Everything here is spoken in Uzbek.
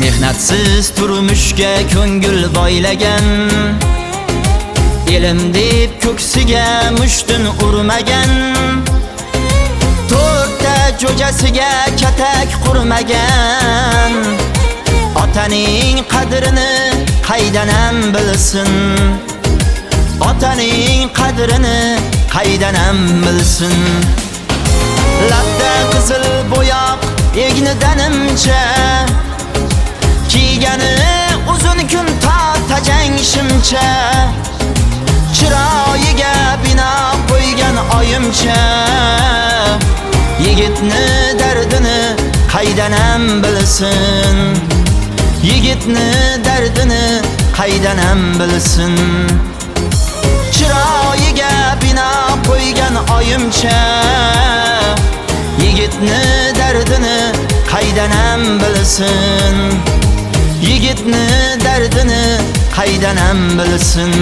Mehnatsiz turmushga ko'ngil boylagan, elim deb ko'ksiga mushtin urmagan, to'rtta jo'jasiga katak qurmagan, otaning qadrini qaydan ham bilsin, otaning qadrini qaydan ham bilsin. Labda qizil bo'yoq egnidanimcha, kiygani uzun kun tajang shimcha, chiroyiga bino qo'ygan oyimcha, yigitni dardini qaydan ham bilsin, yigitni dardini qaydan ham bilsin. Chiroyiga bino qo'ygan oyimcha, yigitni dardini qaydan ham bilsin, yigitni dardini qaydan ham bilsin.